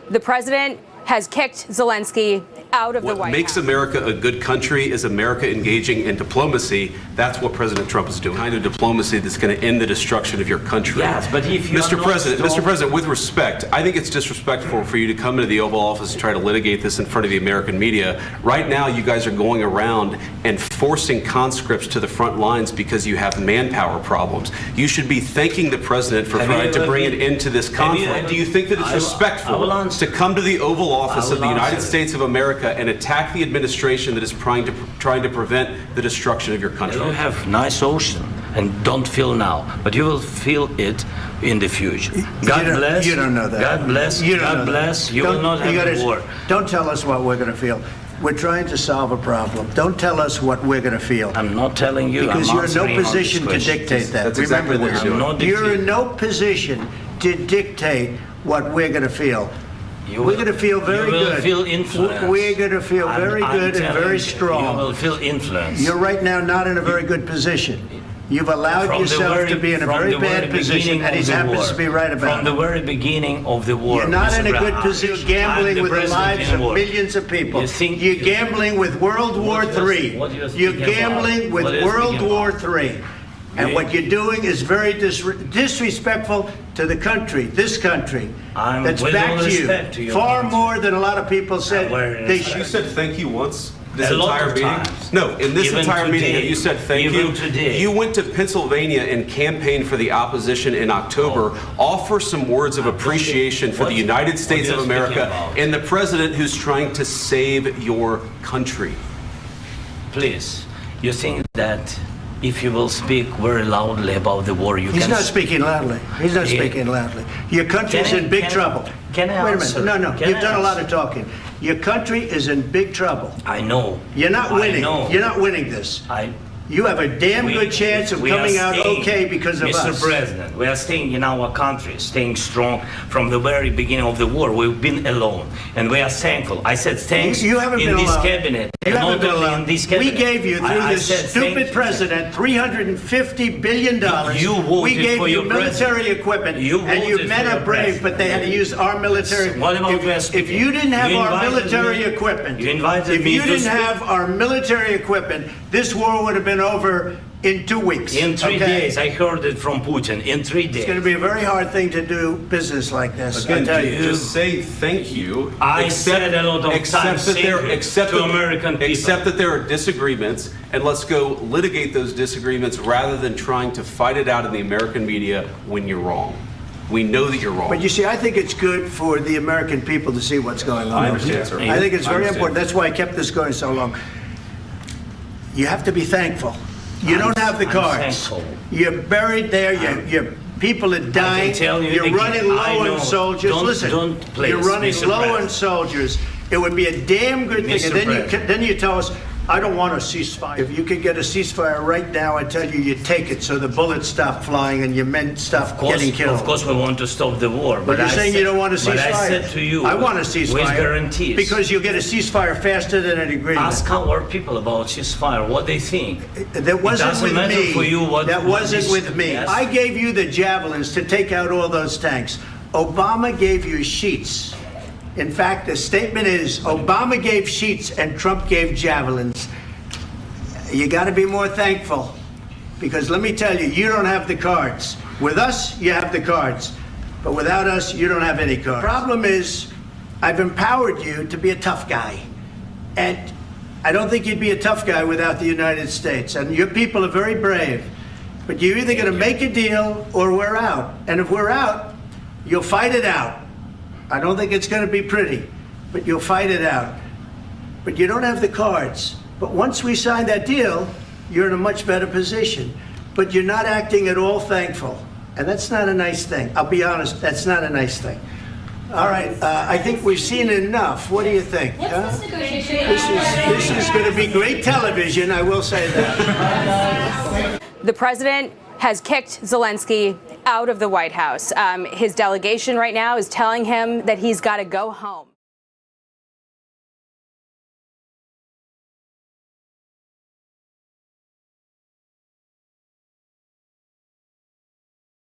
The president has kicked Zelenskyy out of the White House. What makes America a good country is America engaging in diplomacy. That's what President Trump is doing. The kind of diplomacy that's going to end the destruction of your country. Yes, but if you Mr. President, with respect, I think it's disrespectful for you to come into the Oval Office and try to litigate this in front of the American media. Right now, you guys are going around and forcing conscripts to the front lines because you have manpower problems. You should be thanking the president for trying to bring it into this conflict. Do you think that it's respectful to come to the Oval Office of the United States of America and attack the administration that is trying to prevent the destruction of your country? You have nice ocean and don't feel now, but you will feel it in the future. God bless. You don't know that. God bless. God bless. You will not have a war. Don't tell us what we're going to feel. We're trying to solve a problem. Don't tell us what we're going to feel. I'm not telling you. Because you're in no position to dictate that. That's exactly what you're doing. You're in no position to dictate what we're going to feel. We're going to feel very good. You will feel influence. We're going to feel very good and very strong. You will feel influence. You're right now not in a very good position. You've allowed yourself to be in a very bad position, and he happens to be right about it. From the very beginning of the war. You're not in a good position. You're gambling with the lives of millions of people. You're gambling with World War III. You're gambling with World War III. And what you're doing is very disrespectful to the country, this country, that's back to you, far more than a lot of people said they should. You said thank you once this entire meeting? No, in this entire meeting, you said thank you. You went to Pennsylvania and campaigned for the opposition in October. Offer some words of appreciation for the United States of America and the president who's trying to save your country. Please, you think that if you will speak very loudly about the war, you can... He's not speaking loudly. He's not speaking loudly. Your country's in big trouble. Can I answer? Wait a minute. No, you've done a lot of talking. Your country is in big trouble. I know. You're not winning. You're not winning this. You have a damn good chance of coming out okay because of us. Mr. President, we are staying in our country, staying strong from the very beginning of the war. We've been alone, and we are thankful. I said thanks in this cabinet. You haven't been alone. We gave you, through this stupid president, $350 billion. We gave you military equipment, and your men are brave, but they had to use our military. If you didn't have our military equipment, this war would have been over in 2 weeks. In 3 days. I heard it from Putin. In 3 days. It's going to be a very hard thing to do business like this. Again, I tell you. Just say thank you. I said a lot of times to American people. Accept that there are disagreements, and let's go litigate those disagreements rather than trying to fight it out in the American media when you're wrong. We know that you're wrong. But you see, I think it's good for the American people to see what's going on. I understand, sir. I think it's very important. That's why I kept this going so long. You have to be thankful. You don't have the cards. You're buried there. Your people are dying. You're running low on soldiers. Listen, you're running low on soldiers. It would be a damn good thing. And then you tell us, I don't want a ceasefire. If you could get a ceasefire right now, I tell you, you take it so the bullets stop flying and your men stop getting killed. Of course, we want to stop the war. But you're saying you don't want a ceasefire. But I said to you, I want a ceasefire. With guarantees. Because you'll get a ceasefire faster than an agreement. Ask our people about ceasefire, what they think. That wasn't with me. For you that wasn't with me. Yes. I gave you the javelins to take out all those tanks. Obama gave you sheets. In fact, the statement is Obama gave sheets and Trump gave javelins. You got to be more thankful, because let me tell you, you don't have the cards. With us, you have the cards, but without us, you don't have any cards. The problem is, I've empowered you to be a tough guy, and I don't think you'd be a tough guy without the United States. And your people are very brave, but you're either going to make a deal or we're out. And if we're out, you'll fight it out. I don't think it's going to be pretty, but you'll fight it out. But you don't have the cards. But once we sign that deal, you're in a much better position. But you're not acting at all thankful. And that's not a nice thing. I'll be honest, that's not a nice thing. All right, I think we've seen enough. What do you think? What's this negotiation? This is going to be great television, I will say that. The president has kicked Zelenskyy out of the White House. His delegation right now is telling him that he's got to go home.